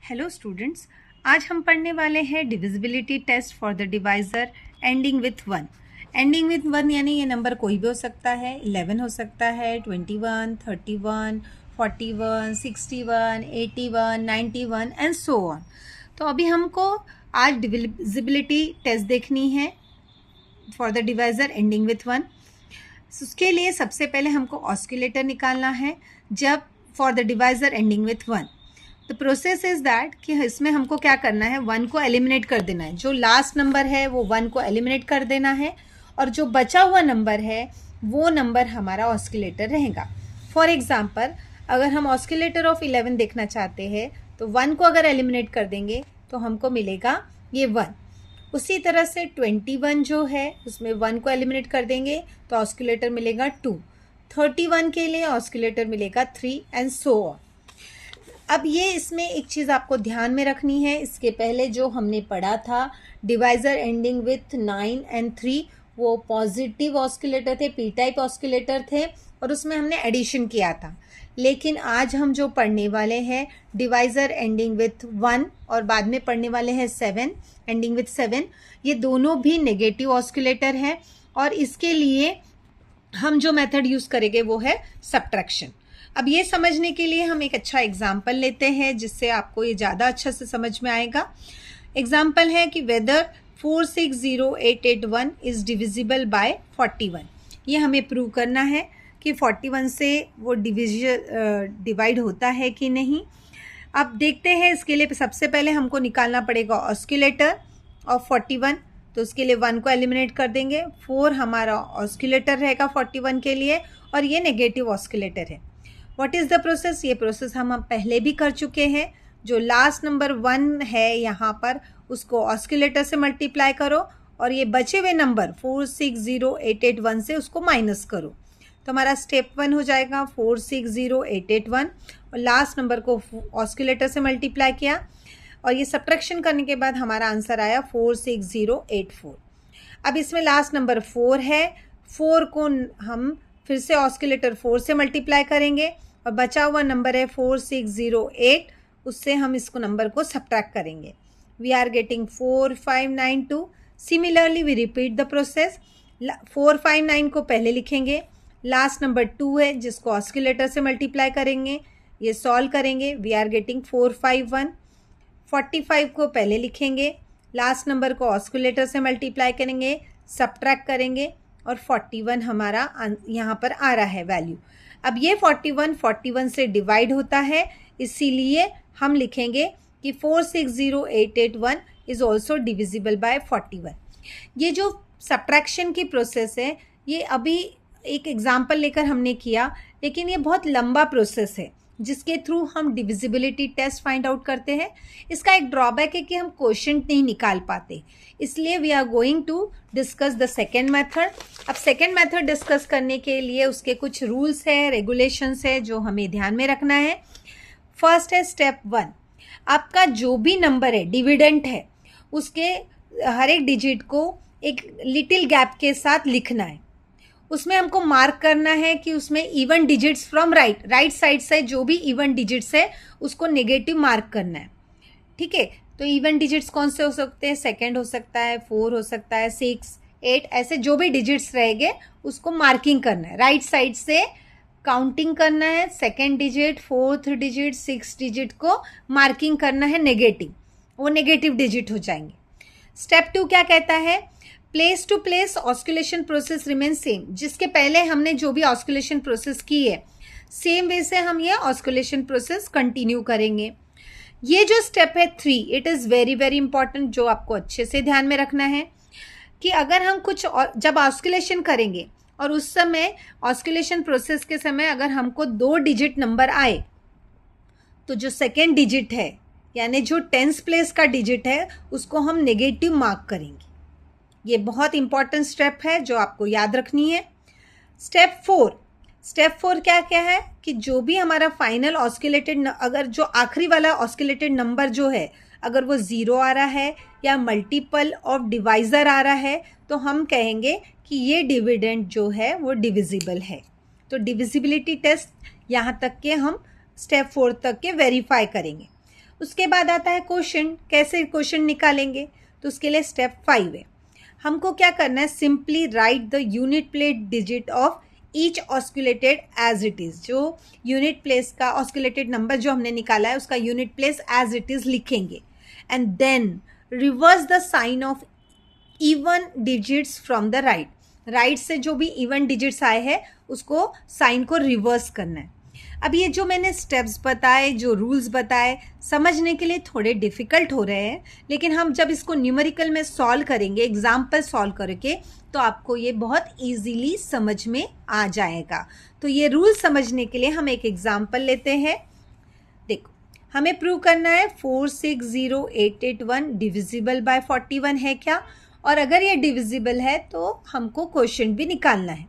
Hello students, आज हम पढ़ने वाले हैं divisibility test for the divisor ending with 1। Ending with 1 यानी ये नंबर कोई भी हो सकता है, 11 हो सकता है, 21, 31, 41, 61, 81, 91 एंड सो ऑन। तो अभी हमको आज डिविजिबिलिटी टेस्ट देखनी है for the divisor ending with 1। उसके लिए सबसे पहले हमको ऑस्किलेटर निकालना है जब for the divisor ending with 1। The process is that कि इसमें हमको क्या करना है, 1 को एलिमिनेट कर देना है। जो लास्ट नंबर है वो 1 को एलिमिनेट कर देना है और जो बचा हुआ नंबर है वो नंबर हमारा ऑस्किलेटर रहेगा। फॉर एग्जांपल, अगर हम ऑस्किलेटर ऑफ 11 देखना चाहते हैं तो 1 को अगर एलिमिनेट कर देंगे तो हमको मिलेगा ये 1। उसी तरह से 21 जो है उसमें 1 को एलिमिनेट कर देंगे तो ऑस्किलेटर मिलेगा 2। 31 के लिए ऑस्किलेटर मिलेगा 3 एंड सो ऑन। अब ये इसमें एक चीज़ आपको ध्यान में रखनी है, इसके पहले जो हमने पढ़ा था डिवाइज़र एंडिंग विथ 9 एंड 3 वो पॉजिटिव ऑस्किलेटर थे, पी टाइप ऑस्किलेटर थे और उसमें हमने एडिशन किया था। लेकिन आज हम जो पढ़ने वाले हैं डिवाइज़र एंडिंग विथ 1 और बाद में पढ़ने वाले हैं 7 एंडिंग विथ 7, ये दोनों भी नेगेटिव ऑस्किलेटर हैं और इसके लिए हम जो मेथड यूज़ करेंगे वो है सब्ट्रैक्शन। अब ये समझने के लिए हम एक अच्छा एग्जाम्पल लेते हैं जिससे आपको ये ज़्यादा अच्छा से समझ में आएगा। एग्जाम्पल है कि वेदर 460881 इज़ डिविजिबल बाय 41। ये हमें प्रूव करना है कि 41 से वो डिवाइड होता है कि नहीं। अब देखते हैं, इसके लिए सबसे पहले हमको निकालना पड़ेगा ऑस्किलेटर ऑफ 41। तो उसके लिए 1 को एलिमिनेट कर देंगे, 4 हमारा ऑस्किलेटर रहेगा 41 के लिए और ये नेगेटिव ऑस्किलेटर है। What is the process? ये प्रोसेस हम पहले भी कर चुके हैं। जो लास्ट नंबर 1 है यहाँ पर उसको ऑस्किलेटर से मल्टीप्लाई करो और ये बचे हुए नंबर 460881 से उसको माइनस करो। तो हमारा स्टेप 1 हो जाएगा 460881 और लास्ट नंबर को ऑस्किलेटर से मल्टीप्लाई किया और ये सब्ट्रैक्शन करने के बाद हमारा आंसर आया 46084। अब इसमें लास्ट नंबर 4 है, 4 को हम फिर से ऑस्किलेटर 4 से मल्टीप्लाई करेंगे और बचा हुआ नंबर है 4608, उससे हम इसको नंबर को सब्ट्रैक्ट करेंगे। We are getting 4592। Similarly we repeat the process. 459 को पहले लिखेंगे, लास्ट नंबर 2 है जिसको ऑस्किलेटर से मल्टीप्लाई करेंगे, ये सॉल्व करेंगे, वी आर गेटिंग 451। 45 को पहले लिखेंगे, लास्ट नंबर को ऑस्किलेटर से मल्टीप्लाई करेंगे, सब्ट्रैक्ट करेंगे और 41 हमारा यहाँ पर आ रहा है वैल्यू। अब ये 41 से डिवाइड होता है, इसीलिए हम लिखेंगे कि 460881 इज़ ऑल्सो डिविजिबल बाय 41। ये जो सब्ट्रैक्शन की प्रोसेस है ये अभी एक एग्जाम्पल लेकर हमने किया, लेकिन ये बहुत लंबा प्रोसेस है जिसके थ्रू हम डिविजिबिलिटी टेस्ट फाइंड आउट करते हैं। इसका एक ड्रॉबैक है कि हम क्वोशंट नहीं निकाल पाते, इसलिए we are going to discuss the second method. अब सेकेंड मेथड डिस्कस करने के लिए उसके कुछ रूल्स है, रेगुलेशंस है जो हमें ध्यान में रखना है। फर्स्ट है स्टेप 1, आपका जो भी नंबर है डिविडेंट है उसके हर एक डिजिट को एक लिटिल गैप के साथ लिखना है। उसमें हमको मार्क करना है कि उसमें even digits from right side से जो भी इवन डिजिट्स है उसको नेगेटिव मार्क करना है। ठीक है, तो इवन डिजिट्स कौन से हो सकते हैं? सेकंड हो सकता है, 4 हो सकता है, 6, 8, ऐसे जो भी डिजिट्स रहेंगे उसको मार्किंग करना है। राइट साइड से काउंटिंग करना है, second digit, 4th digit, 6th digit को मार्किंग करना है नेगेटिव, वो नेगेटिव डिजिट हो जाएंगे। स्टेप 2 क्या कहता है? Place to place osculation process remain same. जिसके पहले हमने जो भी ऑस्किलेशन प्रोसेस की है सेम वे से हम ये ऑस्किलेशन प्रोसेस कंटिन्यू करेंगे। ये जो स्टेप है 3, it is very very important, जो आपको अच्छे से ध्यान में रखना है कि अगर हम कुछ जब ऑस्किलेशन करेंगे और उस समय ऑस्किलेशन प्रोसेस के समय अगर हमको 2 डिजिट नंबर आए तो जो सेकेंड डिजिट है यानी जो 10th प्लेस का डिजिट है उसको हम नेगेटिव मार्क करेंगे। ये बहुत इंपॉर्टेंट स्टेप है जो आपको याद रखनी है। स्टेप 4 क्या क्या है कि जो भी हमारा फाइनल ऑस्किलेटेड, अगर जो आखिरी वाला ऑस्किलेटेड नंबर जो है अगर वो 0 आ रहा है या मल्टीपल ऑफ डिवाइज़र आ रहा है तो हम कहेंगे कि ये डिविडेंड जो है वो डिविजिबल है। तो डिविजिबिलिटी टेस्ट यहाँ तक के हम स्टेप 4 तक के वेरीफाई करेंगे। उसके बाद आता है क्वोशंट। कैसे क्वोशंट निकालेंगे? तो उसके लिए स्टेप 5 है। हमको क्या करना है? Simply write the unit place digit of each osculated as it is. जो यूनिट प्लेस का ऑस्कुलेटेड नंबर जो हमने निकाला है उसका unit place as it is लिखेंगे and then reverse the sign of even digits from the right. Right से जो भी इवन डिजिट्स आए हैं उसको साइन को रिवर्स करना है। अब ये जो मैंने स्टेप्स बताए, जो रूल्स बताए, समझने के लिए थोड़े डिफ़िकल्ट हो रहे हैं, लेकिन हम जब इसको न्यूमेरिकल में सॉल्व करेंगे, एग्जाम्पल सॉल्व करके, तो आपको ये बहुत इजीली समझ में आ जाएगा। तो ये रूल समझने के लिए हम एक एग्जाम्पल लेते हैं। देखो, हमें प्रूव करना है 460881 डिविजिबल बाय 41 है क्या, और अगर ये डिविजिबल है तो हमको क्वोशंट भी निकालना है।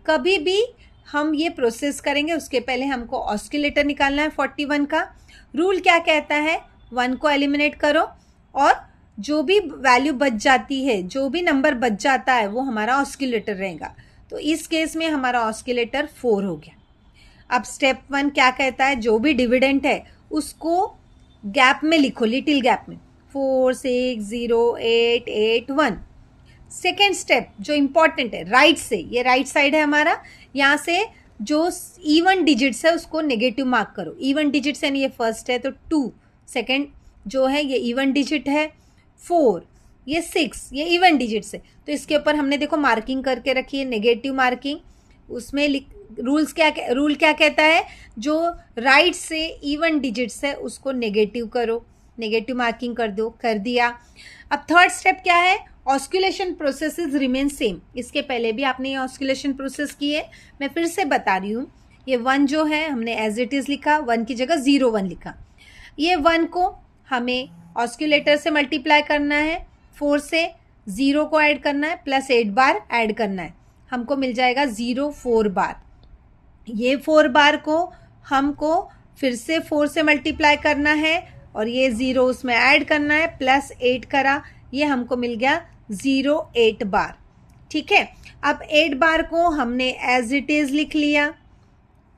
कभी भी हम ये प्रोसेस करेंगे उसके पहले हमको ऑस्किलेटर निकालना है 41 का। रूल क्या कहता है? 1 को एलिमिनेट करो और जो भी वैल्यू बच जाती है, जो भी नंबर बच जाता है वो हमारा ऑस्किलेटर रहेगा। तो इस केस में हमारा ऑस्किलेटर 4 हो गया। अब स्टेप 1 क्या कहता है? जो भी डिविडेंट है उसको गैप में लिखो, लिटिल गैप में, 460881। सेकेंड स्टेप जो इम्पॉर्टेंट है, राइट से, ये राइट साइड है हमारा, यहाँ से जो इवन डिजिट्स है उसको नेगेटिव मार्क करो। इवन डिजिट्स यानी ये फर्स्ट है तो 2, सेकेंड जो है ये इवन डिजिट है 4, ये 6, ये इवन डिजिट्स है। तो इसके ऊपर हमने देखो मार्किंग करके रखी है, नेगेटिव मार्किंग। उसमें रूल क्या कहता है? जो राइट से इवन डिजिट्स है उसको नेगेटिव करो, नेगेटिव मार्किंग कर दो, कर दिया। अब थर्ड स्टेप क्या है? ऑस्कुलेशन प्रोसेसेस रिमेन सेम। इसके पहले भी आपने ये ऑस्कुलेशन प्रोसेस की है, मैं फिर से बता रही हूँ। ये 1 जो है हमने एज इट इज़ लिखा, 1 की जगह 01 लिखा। ये 1 को हमें ऑस्कुलेटर से मल्टीप्लाई करना है, 4 से 0 को ऐड करना है, प्लस 8 बार ऐड करना है, हमको मिल जाएगा 04 बार। ये 4 बार को हमको फिर से 4 से मल्टीप्लाई करना है और ये 0 उसमें ऐड करना है, प्लस 8 करा, ये हमको मिल गया 08 बार। ठीक है, अब 8 बार को हमने एज इट इज़ लिख लिया,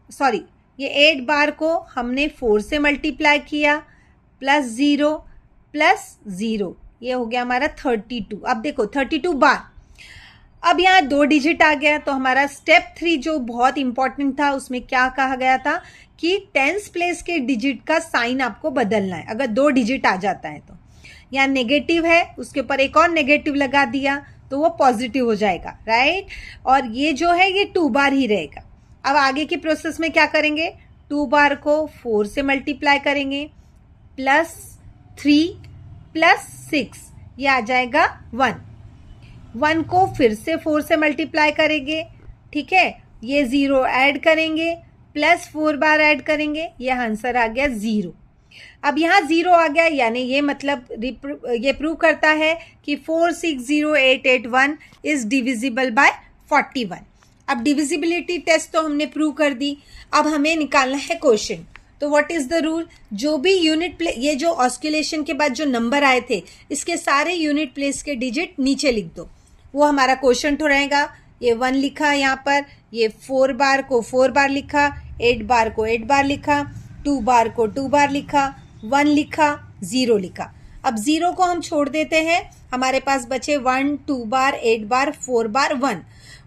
सॉरी, ये 8 बार को हमने 4 से मल्टीप्लाई किया, प्लस 0 प्लस 0, ये हो गया हमारा 32। अब देखो 32 बार। अब यहाँ 2 डिजिट आ गया, तो हमारा स्टेप 3 जो बहुत इंपॉर्टेंट था उसमें क्या कहा गया था कि टेंस प्लेस के डिजिट का साइन आपको बदलना है। अगर 2 डिजिट आ जाता है तो यहाँ नेगेटिव है, उसके ऊपर एक और नेगेटिव लगा दिया तो वो पॉजिटिव हो जाएगा, राइट। और ये जो है ये 2 बार ही रहेगा। अब आगे की प्रोसेस में क्या करेंगे? 2 बार को 4 से मल्टीप्लाई करेंगे, प्लस 3 प्लस 6, ये आ जाएगा 1। 1 को फिर से 4 से मल्टीप्लाई करेंगे, ठीक है, ये 0 ऐड करेंगे, प्लस 4 बार ऐड करेंगे, ये आंसर आ गया 0। अब यहाँ 0 आ गया, यानी ये मतलब ये प्रूव करता है कि 460881 इज डिविजिबल बाय 41। अब डिविजिबिलिटी टेस्ट तो हमने प्रूव कर दी, अब हमें निकालना है क्वोशंट। तो व्हाट इज द रूल? जो भी यूनिट प्लेस, ये जो ऑस्कुलेशन के बाद जो नंबर आए थे इसके सारे यूनिट प्लेस के डिजिट नीचे लिख दो, वो हमारा क्वोशंट हो रहेगा। ये 1 लिखा यहाँ पर, ये 4 बार को 4 बार लिखा, 8 बार को 8 बार लिखा, 2 बार को 2 बार लिखा, 1 लिखा, 0 लिखा। अब 0 को हम छोड़ देते हैं, हमारे पास बचे 1, 2 bar, 8 bar, 4 bar, 1।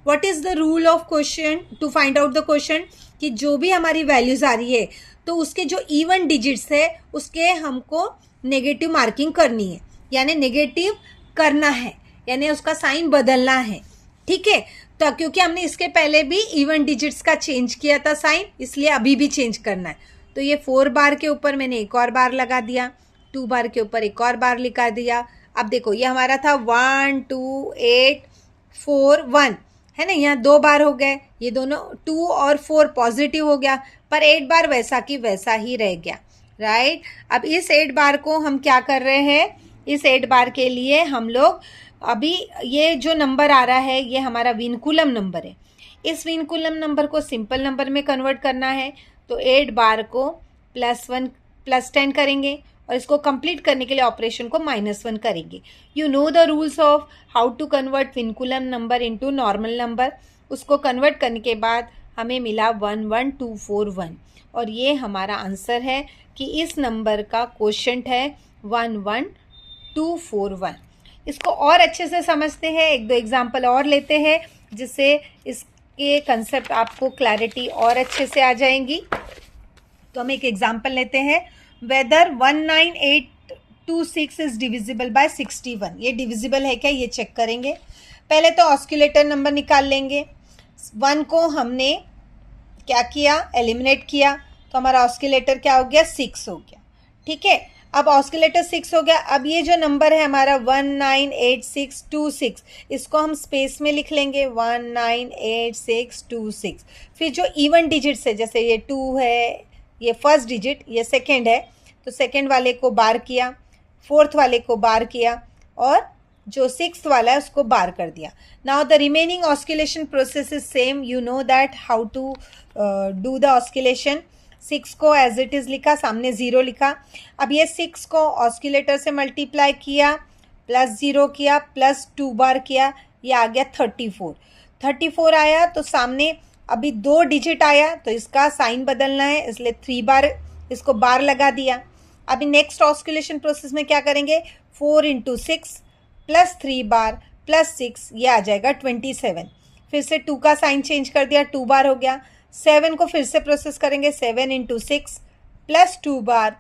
What is the rule of quotient to find out the quotient? कि जो भी हमारी वैल्यूज आ रही है तो उसके जो इवन डिजिट्स है उसके हमको नेगेटिव मार्किंग करनी है, यानी नेगेटिव करना है, यानी उसका साइन बदलना है। ठीक है, तो क्योंकि हमने इसके पहले भी इवन डिजिट्स का चेंज किया था साइन, इसलिए अभी भी चेंज करना है। तो ये 4 बार के ऊपर मैंने एक और बार लगा दिया, 2 बार के ऊपर एक और बार लिखा दिया। अब देखो ये हमारा था 1 2 8 4 1, है ना, यहाँ 2 बार हो गए, ये दोनों 2 और 4 पॉजिटिव हो गया, पर 8 बार वैसा की वैसा ही रह गया, राइट। अब इस 8 बार को हम क्या कर रहे हैं? इस 8 बार के लिए हम लोग अभी ये जो नंबर आ रहा है ये हमारा विनकुलम नंबर है, इस विनकुलम नंबर को सिंपल नंबर में कन्वर्ट करना है। तो 8 बार को +1 +10 करेंगे और इसको कंप्लीट करने के लिए ऑपरेशन को -1 करेंगे। You know the rules of how to convert vinculum number into normal number. उसको कन्वर्ट करने के बाद हमें मिला 11241 और ये हमारा आंसर है कि इस नंबर का क्वोशंट है 11241। इसको और अच्छे से समझते हैं, एक दो एग्जाम्पल और लेते हैं जिससे इसके कंसेप्ट आपको क्लैरिटी और अच्छे से आ जाएंगी। तो हम एक एग्जाम्पल लेते हैं, वेदर 19826 इज डिविजिबल बाय 61। ये डिविजिबल है क्या, ये चेक करेंगे। पहले तो ऑस्किलेटर नंबर निकाल लेंगे। 1 को हमने क्या किया, एलिमिनेट किया, तो हमारा ऑस्किलेटर क्या हो गया, 6 हो गया। ठीक है, अब ऑस्किलेटर 6 हो गया। अब ये जो नंबर है हमारा 198626, इसको हम स्पेस में लिख लेंगे 198626। फिर जो इवन डिजिट्स है, जैसे ये 2 है, ये फर्स्ट डिजिट, ये सेकेंड है, तो सेकेंड वाले को बार किया, फोर्थ वाले को बार किया और जो सिक्स्थ वाला है उसको बार कर दिया। Now the remaining osculation process is same, you know that how to do the osculation. 6 को एज इट इज़ लिखा, सामने 0 लिखा। अब ये 6 को ऑस्किलेटर से मल्टीप्लाई किया, प्लस 0 किया, प्लस 2 बार किया, ये आ गया 34। 34 आया तो सामने अभी 2 डिजिट आया तो इसका साइन बदलना है, इसलिए 3 बार इसको बार लगा दिया। अभी नेक्स्ट ऑस्किलेशन प्रोसेस में क्या करेंगे, 4 × 6 प्लस 3 बार प्लस 6, ये आ जाएगा 27। फिर से 2 का साइन चेंज कर दिया, 2 बार हो गया। 7 को फिर से प्रोसेस करेंगे, 7 × 6 plus 2 bar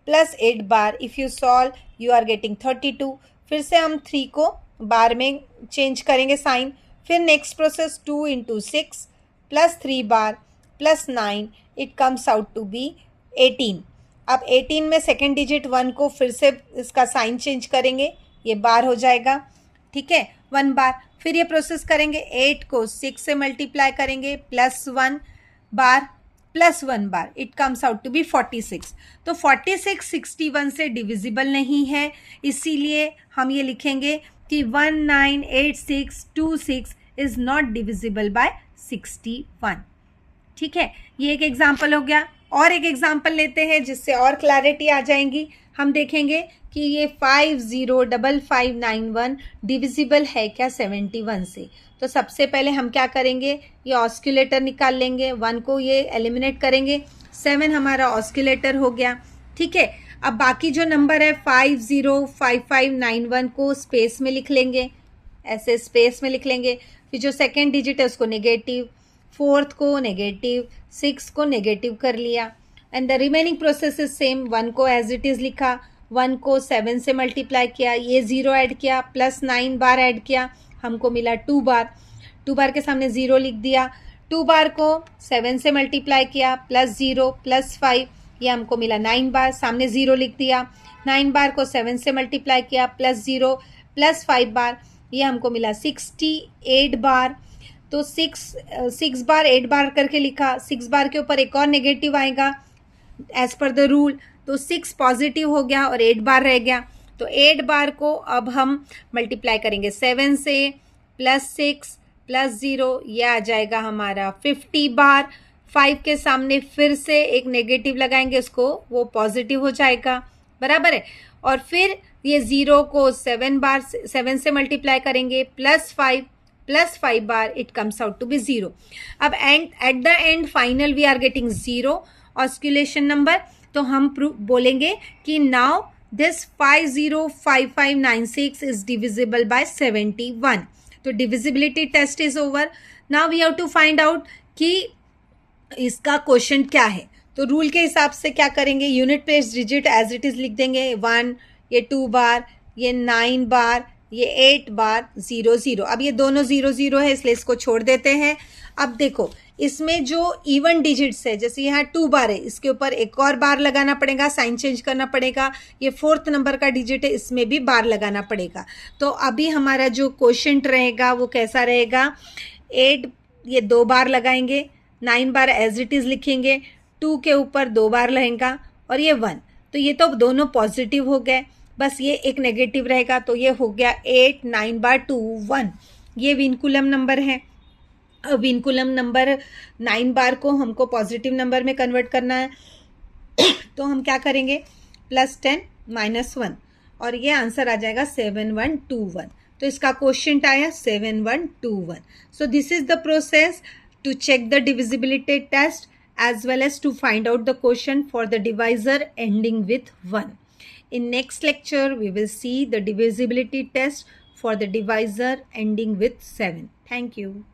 plus 8 bar. If you solve you are getting 32। फिर से हम 3 को बार में चेंज करेंगे साइन। फिर next process 2 × 6 plus 3 bar plus 9, it comes out to be 18। अब 18 में सेकेंड डिजिट 1 को फिर से इसका साइन चेंज करेंगे, ये बार हो जाएगा। ठीक है, 1 बार। फिर ये प्रोसेस करेंगे, 8 को 6 से मल्टीप्लाई करेंगे, plus 1 bar plus 1 bar, it comes out to be 46। तो 46 61 से डिविजिबल नहीं है, इसीलिए हम ये लिखेंगे कि 198626 इज नॉट डिविजिबल बाय 61। ठीक है, ये एक एग्जाम्पल हो गया। और एक एग्जाम्पल लेते हैं जिससे और क्लैरिटी आ जाएंगी। हम देखेंगे कि ये 505591 डिविजिबल है क्या 71 से। तो सबसे पहले हम क्या करेंगे, ये ऑस्किलेटर निकाल लेंगे, 1 को ये एलिमिनेट करेंगे, 7 हमारा ऑस्किलेटर हो गया। ठीक है, अब बाकी जो नंबर है 505591 को स्पेस में लिख लेंगे, ऐसे स्पेस में लिख लेंगे। फिर जो सेकेंड डिजिट है उसको नेगेटिव, फोर्थ को नेगेटिव, 6 को नेगेटिव कर लिया। And the remaining process is same. 1 को एज इट इज़ लिखा, 1 को 7 से मल्टीप्लाई किया, ये 0 ऐड किया, प्लस 9 बार ऐड किया, हमको मिला 2 बार। 2 बार के सामने 0 लिख दिया। 2 बार को 7 से मल्टीप्लाई किया, प्लस 0 प्लस 5, ये हमको मिला 9 बार, सामने 0 लिख दिया। 9 बार को 7 से मल्टीप्लाई किया, प्लस 0 प्लस 5 बार, ये हमको मिला 68 बार। तो 6 बार 8 बार करके लिखा, 6 बार के ऊपर एक और नेगेटिव आएगा एज पर द रूल, तो 6 पॉजिटिव हो गया और 8 बार रह गया। तो 8 बार को अब हम मल्टीप्लाई करेंगे 7 से, प्लस 6 प्लस 0, यह आ जाएगा हमारा 50 बार। 5 के सामने फिर से एक नेगेटिव लगाएंगे, उसको वो पॉजिटिव हो जाएगा, बराबर है। और फिर ये 0 को 7 से मल्टीप्लाई करेंगे, plus 5 bar, it comes out to be 0। अब at the end final we are getting 0 osculation number. तो हम बोलेंगे कि now this 505596 is divisible by 71। तो divisibility test is over. Now we have to find out कि इसका question क्या है। तो रूल के हिसाब से क्या करेंगे, unit place digit as it is लिख देंगे, 1, ये 2 बार, ये 9 बार, ये 8 बार, 0 0। अब ये दोनों 0 0 है, इसलिए इसको छोड़ देते हैं। अब देखो इसमें जो इवन डिजिट्स है, जैसे यहाँ 2 बार है, इसके ऊपर एक और बार लगाना पड़ेगा, साइन चेंज करना पड़ेगा। ये 4th नंबर का डिजिट है, इसमें भी बार लगाना पड़ेगा। तो अभी हमारा जो क्वोशंट रहेगा वो कैसा रहेगा, 8 ये 2 बार लगाएंगे, 9 बार एज इट इज़ लिखेंगे, 2 के ऊपर 2 बार रहेगा और ये 1। तो ये तो दोनों पॉजिटिव हो गए, बस ये एक नेगेटिव रहेगा। तो ये हो गया 8 9 बार 2 1, ये विनकुलम नंबर है। विनकुलम नंबर 9 बार को हमको पॉजिटिव नंबर में कन्वर्ट करना है। तो हम क्या करेंगे, +10 -1 और ये आंसर आ जाएगा 7121। तो इसका क्वोशंट आया 7121। So this is the process to check the divisibility test as well as to find out the quotient for the divisor ending with 1. In next lecture, we will see the divisibility test for the divisor ending with 7. Thank you.